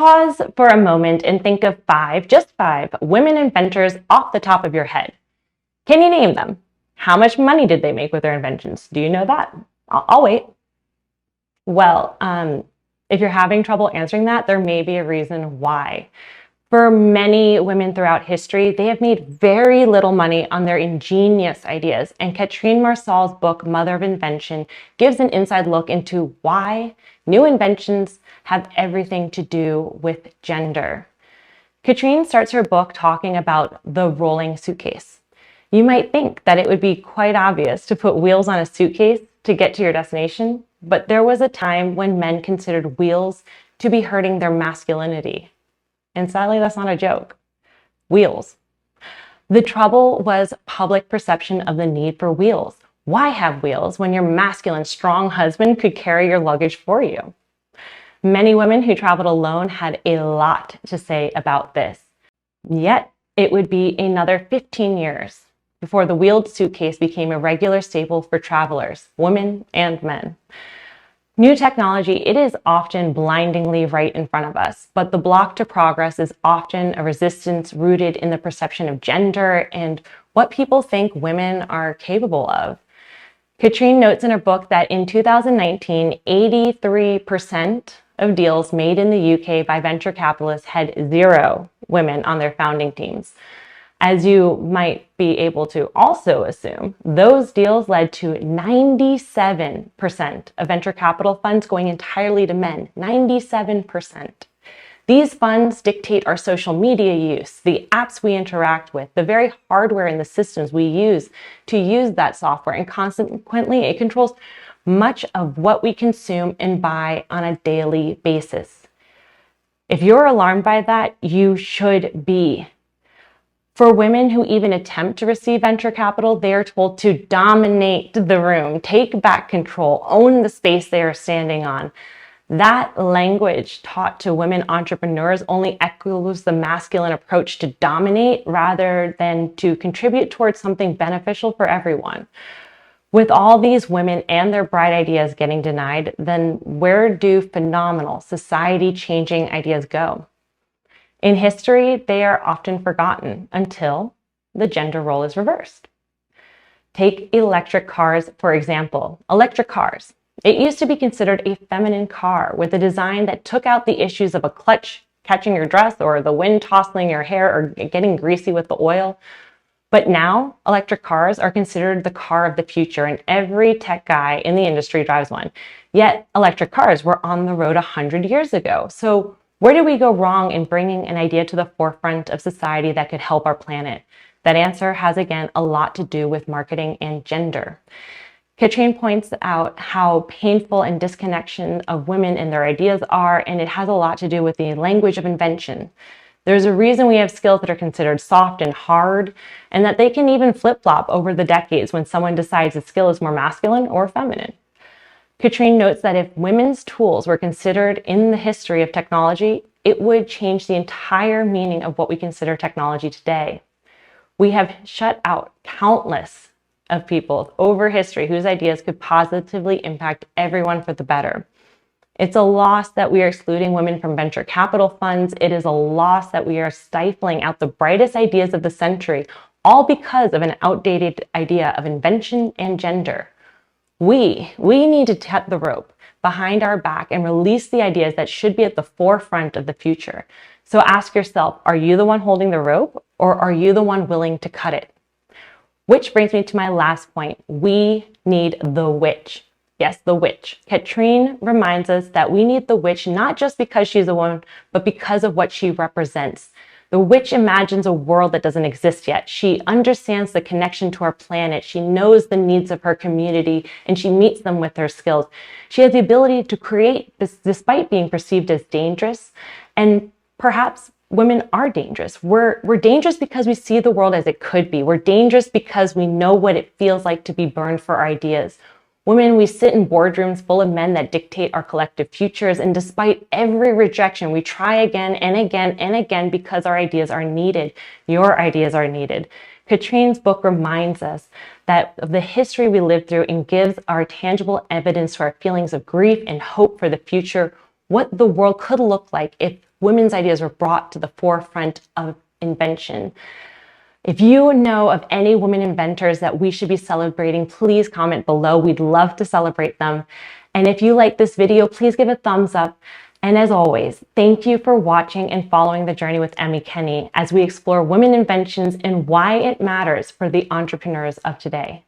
Pause for a moment and think of just five women inventors off the top of your head. Can you name them? How much money did they make with their inventions? Do you know that? I'll wait. Well, if you're having trouble answering that, there may be a reason why. For many women throughout history, they have made very little money on their ingenious ideas, and Katrine Marçals' book, Mother of Invention, gives an inside look into why new inventions have everything to do with gender. Katrine starts her book talking about the rolling suitcase. You might think that it would be quite obvious to put wheels on a suitcase to get to your destination, but there was a time when men considered wheels to be hurting their masculinity. And sadly, that's not a joke. Wheels. The trouble was public perception of the need for wheels. Why have wheels when your masculine, strong husband could carry your luggage for you? Many women who traveled alone had a lot to say about this. Yet, it would be another 15 years before the wheeled suitcase became a regular staple for travelers, women and men. New technology, it is often blindingly right in front of us, but the block to progress is often a resistance rooted in the perception of gender and what people think women are capable of. Katrine notes in her book that in 2019, 83% of deals made in the UK by venture capitalists had 0 women on their founding teams. As you might be able to also assume, those deals led to 97% of venture capital funds going entirely to men. 97%. These funds dictate our social media use, the apps we interact with, the very hardware and the systems we use to use that software, and consequently, it controls much of what we consume and buy on a daily basis. If you're alarmed by that, you should be. For women who even attempt to receive venture capital, they are told to dominate the room, take back control, own the space they are standing on. That language taught to women entrepreneurs only echoes the masculine approach to dominate rather than to contribute towards something beneficial for everyone. With all these women and their bright ideas getting denied, then where do phenomenal, society-changing ideas go? In history, they are often forgotten until the gender role is reversed. Take electric cars, for example. Electric cars. It used to be considered a feminine car with a design that took out the issues of a clutch catching your dress or the wind tossing your hair or getting greasy with the oil. But now, electric cars are considered the car of the future, and every tech guy in the industry drives one. Yet, electric cars were on the road 100 years ago. So, where did we go wrong in bringing an idea to the forefront of society that could help our planet? That answer has, again, a lot to do with marketing and gender. Katrine points out how painful and disconnection of women and their ideas are, and it has a lot to do with the language of invention. There's a reason we have skills that are considered soft and hard, and that they can even flip-flop over the decades when someone decides a skill is more masculine or feminine. Katrine notes that if women's tools were considered in the history of technology, it would change the entire meaning of what we consider technology today. We have shut out countless of people over history whose ideas could positively impact everyone for the better. It's a loss that we are excluding women from venture capital funds. It is a loss that we are stifling out the brightest ideas of the century, all because of an outdated idea of invention and gender. We need to cut the rope behind our back and release the ideas that should be at the forefront of the future. So ask yourself, are you the one holding the rope, or are you the one willing to cut it? Which brings me to my last point. We need the witch. Yes, the witch. Katrine reminds us that we need the witch not just because she's a woman, but because of what she represents. The witch imagines a world that doesn't exist yet. She understands the connection to our planet. She knows the needs of her community, and she meets them with her skills. She has the ability to create despite being perceived as dangerous, and perhaps women are dangerous. We're dangerous because we see the world as it could be. We're dangerous because we know what it feels like to be burned for our ideas. Women, we sit in boardrooms full of men that dictate our collective futures, and despite every rejection, we try again and again and again because our ideas are needed. Your ideas are needed. Katrine's book reminds us that of the history we lived through and gives our tangible evidence to our feelings of grief and hope for the future, what the world could look like if women's ideas were brought to the forefront of invention. If you know of any women inventors that we should be celebrating, please comment below. We'd love to celebrate them. And if you like this video, please give a thumbs up. And as always, thank you for watching and following the journey with Emikeni as we explore women inventions and why it matters for the entrepreneurs of today.